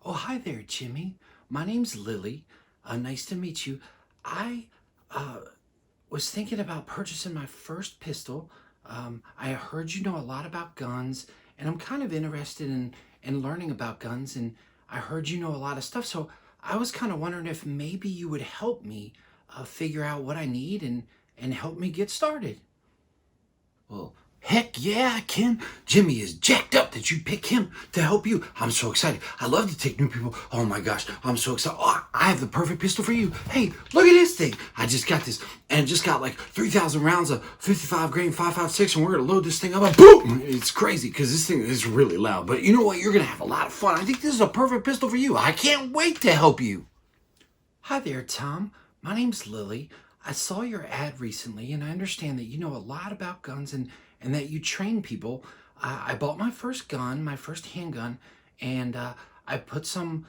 Oh, hi there, Jimmy. My name's Lily. Nice to meet you. I uh, was thinking about purchasing my first pistol. I heard you know a lot about guns, and I'm kind of interested in learning about guns, and I heard you know a lot of stuff. So I was kind of wondering if maybe you would help me figure out what I need and help me get started. Well, heck yeah, I can. Jimmy is jacked up that you pick him to help you. I'm so excited. I love to take new people. Oh my gosh, I'm so excited. Oh, I have the perfect pistol for you. Hey, look at this thing. I just got this, and it just got like 3,000 rounds of 55 grain 5.56, and we're gonna load this thing up. And boom! It's crazy because this thing is really loud. But you know what? You're gonna have a lot of fun. I think this is a perfect pistol for you. I can't wait to help you. Hi there, Tom. My name's Lily. I saw your ad recently, and I understand that you know a lot about guns and that you train people. I bought my first gun, my first handgun, and I put some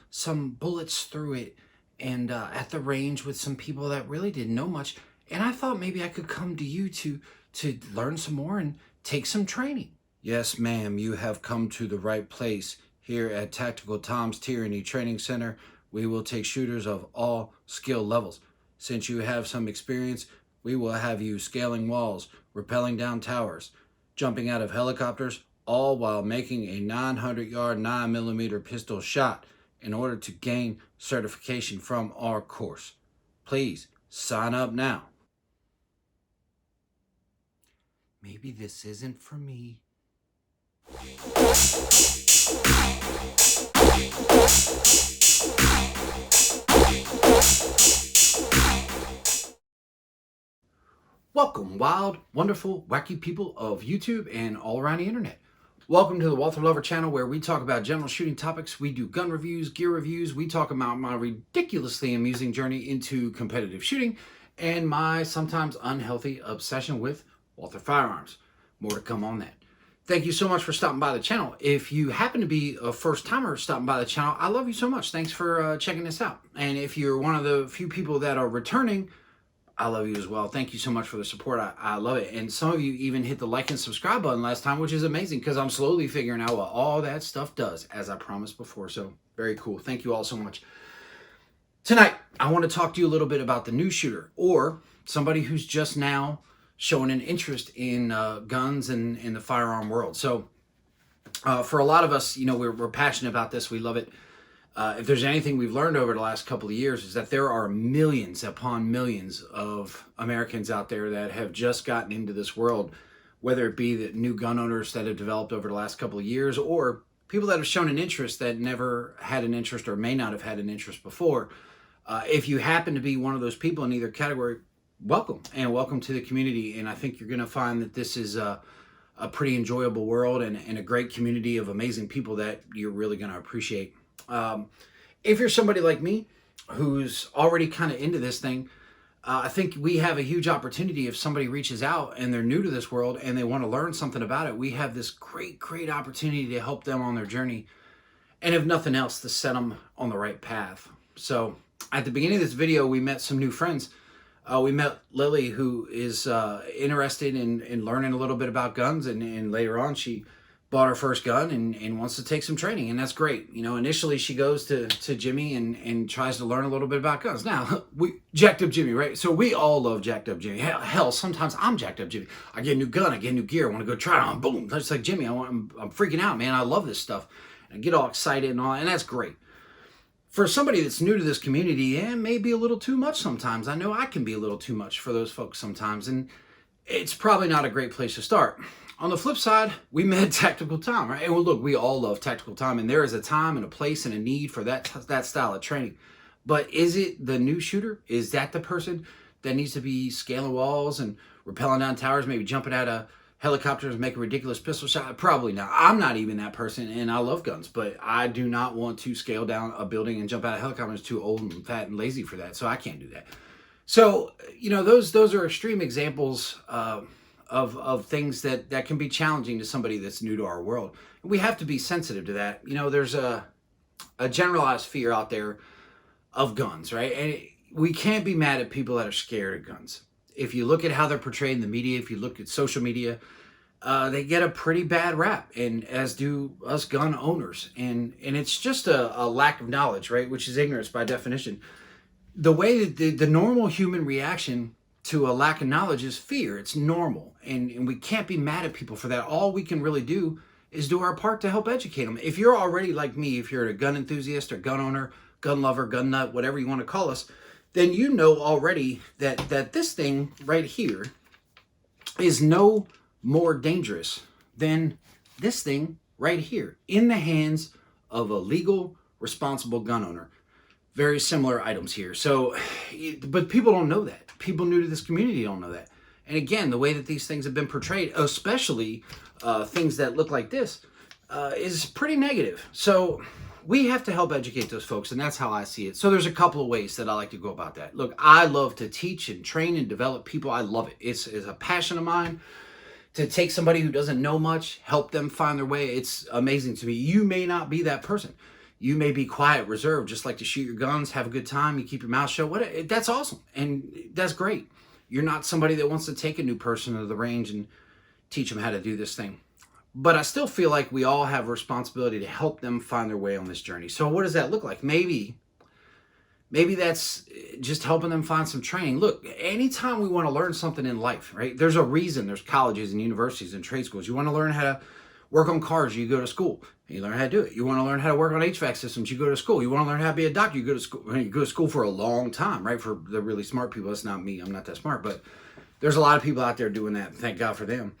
bullets through it, and at the range with some people that really didn't know much. And I thought maybe I could come to you to learn some more and take some training. Yes, ma'am, you have come to the right place. Here at Tactical Tom's Tyranny Training Center, we will take shooters of all skill levels. Since you have some experience, we will have you scaling walls, rappelling down towers, jumping out of helicopters, all while making a 900-yard 9mm pistol shot in order to gain certification from our course. Please sign up now. Maybe this isn't for me. Welcome, wild, wonderful, wacky people of YouTube and all around the internet. Welcome to the Walther Lover channel, where we talk about general shooting topics. We do gun reviews, gear reviews. We talk about my ridiculously amusing journey into competitive shooting and my sometimes unhealthy obsession with Walther firearms. More to come on that. Thank you so much for stopping by the channel. If you happen to be a first timer stopping by the channel, I love you so much. Thanks for checking this out. And if you're one of the few people that are returning, I love you as well. Thank you so much for the support. I love it. And some of you even hit the like and subscribe button last time, which is amazing because I'm slowly figuring out what all that stuff does, as I promised before. So very cool. Thank you all so much. Tonight, I want to talk to you a little bit about the new shooter, or somebody who's just now showing an interest in guns and in the firearm world. So for a lot of us, you know, we're passionate about this. We love it. If there's anything we've learned over the last couple of years, is that there are millions upon millions of Americans out there that have just gotten into this world, whether it be the new gun owners that have developed over the last couple of years, or people that have shown an interest that never had an interest or may not have had an interest before. If you happen to be one of those people in either category, welcome, and welcome to the community. And I think you're going to find that this is a pretty enjoyable world and a great community of amazing people that you're really going to appreciate. If you're somebody like me who's already kind of into this thing, I think we have a huge opportunity. If somebody reaches out and they're new to this world and they want to learn something about it, we have this great opportunity to help them on their journey, and if nothing else, to set them on the right path. So at the beginning of this video, we met some new friends. We met Lily, who is interested in learning a little bit about guns, and later on she bought her first gun and wants to take some training, and that's great. You know, initially she goes to Jimmy and tries to learn a little bit about guns. Now, we jacked up Jimmy, right? So we all love jacked up Jimmy. Hell, sometimes I'm jacked up Jimmy. I get a new gun, I get new gear, I want to go try it on, boom. It's like, Jimmy, I'm freaking out, man. I love this stuff. I get all excited and all, and that's great. For somebody that's new to this community, it may be a little too much sometimes. I know I can be a little too much for those folks sometimes, and it's probably not a great place to start. On the flip side, we met Tactical Tom, right? And well, look, we all love Tactical Tom, and there is a time and a place and a need for that style of training. But is it the new shooter? Is that the person that needs to be scaling walls and rappelling down towers, maybe jumping out of helicopters and make a ridiculous pistol shot? Probably not. I'm not even that person, and I love guns, but I do not want to scale down a building and jump out of helicopters. Too old and fat and lazy for that, so I can't do that. So, you know, those are extreme examples of things that can be challenging to somebody that's new to our world. We have to be sensitive to that. You know, there's a generalized fear out there of guns, right? And we can't be mad at people that are scared of guns. If you look at how they're portrayed in the media, if you look at social media, they get a pretty bad rap, and as do us gun owners. And it's just a lack of knowledge, right? Which is ignorance by definition. The way that the normal human reaction to a lack of knowledge is fear. It's normal. And we can't be mad at people for that. All we can really do is do our part to help educate them. If you're already like me, if you're a gun enthusiast or gun owner, gun lover, gun nut, whatever you want to call us, then you know already that this thing right here is no more dangerous than this thing right here in the hands of a legal, responsible gun owner. Very similar items here. So, but people don't know that. People new to this community don't know that. And again, the way that these things have been portrayed, especially things that look like this, is pretty negative. So we have to help educate those folks, and that's how I see it. So there's a couple of ways that I like to go about that. Look, I love to teach and train and develop people. I love it. It's a passion of mine to take somebody who doesn't know much, help them find their way. It's amazing to me. You may not be that person. You may be quiet, reserved, just like to shoot your guns, have a good time, you keep your mouth shut. That's awesome, and that's great. You're not somebody that wants to take a new person to the range and teach them how to do this thing. But I still feel like we all have a responsibility to help them find their way on this journey. So what does that look like? Maybe that's just helping them find some training. Look, anytime we want to learn something in life, right? There's a reason there's colleges and universities and trade schools. You want to learn how to work on cars, you go to school. You learn how to do it. You want to learn how to work on HVAC systems, you go to school. You want to learn how to be a doctor, you go to school. You go to school for a long time, right? For the really smart people. That's not me. I'm not that smart. But there's a lot of people out there doing that. Thank God for them.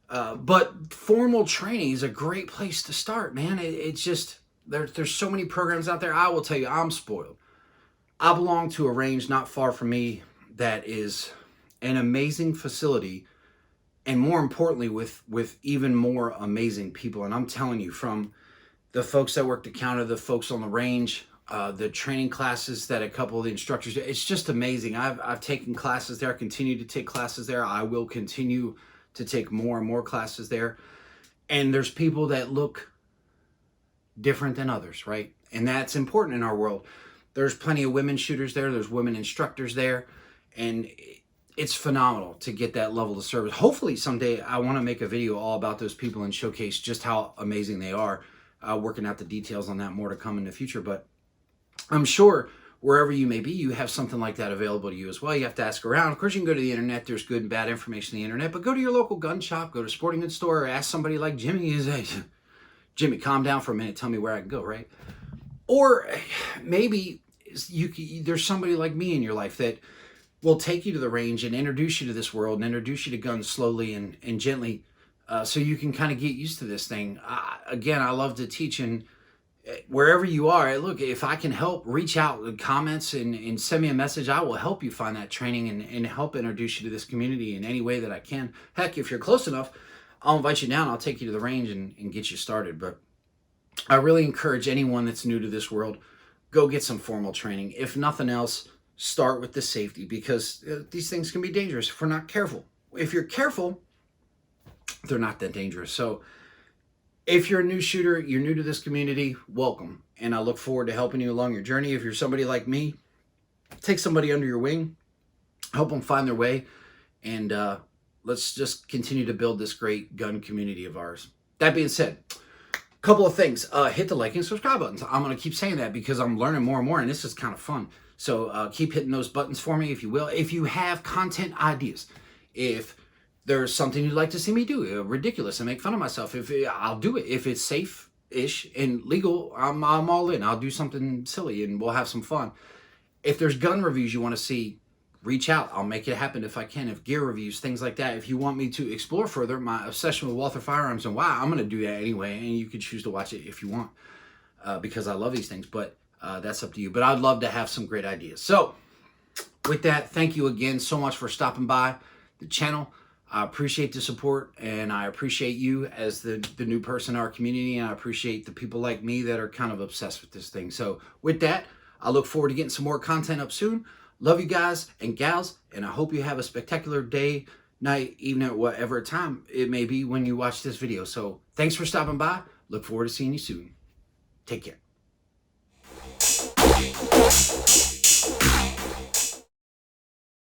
But formal training is a great place to start, man. It's just, there's so many programs out there. I will tell you, I'm spoiled. I belong to a range not far from me that is an amazing facility, and more importantly, with even more amazing people. And I'm telling you, from the folks that work the counter, the folks on the range, the training classes that a couple of the instructors do, it's just amazing. I've taken classes there, I continue to take classes there. I will continue to take more and more classes there. And there's people that look different than others, right? And that's important in our world. There's plenty of women shooters there. There's women instructors there. And it's phenomenal to get that level of service. Hopefully someday I want to make a video all about those people and showcase just how amazing they are. Working out the details on that, more to come in the future. But I'm sure wherever you may be, you have something like that available to you as well. You have to ask around. Of course, you can go to the internet. There's good and bad information on the internet. But go to your local gun shop, go to a sporting goods store, or ask somebody like Jimmy. Jimmy, calm down for a minute. Tell me where I can go, right? Or maybe there's somebody like me in your life that will take you to the range and introduce you to this world and introduce you to guns slowly and gently, so you can kind of get used to this thing. Again, I love to teach, and wherever you are, look, if I can help, reach out in comments and send me a message. I will help you find that training and help introduce you to this community in any way that I can. Heck, if you're close enough, I'll invite you down. I'll take you to the range and get you started. But I really encourage anyone that's new to this world, go get some formal training. If nothing else, start with the safety, because these things can be dangerous if we're not careful. If you're careful, they're not that dangerous. So if you're a new shooter, you're new to this community, welcome. And I look forward to helping you along your journey. If you're somebody like me, take somebody under your wing, help them find their way, and let's just continue to build this great gun community of ours. That being said, a couple of things. Hit the like and subscribe buttons. I'm going to keep saying that because I'm learning more and more, and this is kind of fun. So keep hitting those buttons for me, if you will. If you have content ideas, if there's something you'd like to see me do, ridiculous, and make fun of myself, I'll do it. If it's safe-ish and legal, I'm all in. I'll do something silly, and we'll have some fun. If there's gun reviews you want to see, reach out. I'll make it happen if I can. If gear reviews, things like that. If you want me to explore further my obsession with Walther Firearms, and wow, I'm going to do that anyway, and you can choose to watch it if you want, because I love these things. But that's up to you. But I'd love to have some great ideas. So with that, thank you again so much for stopping by the channel. I appreciate the support, and I appreciate you as the new person in our community, and I appreciate the people like me that are kind of obsessed with this thing. So with that, I look forward to getting some more content up soon. Love you guys and gals, and I hope you have a spectacular day, night, evening, whatever time it may be when you watch this video. So thanks for stopping by. Look forward to seeing you soon. Take care.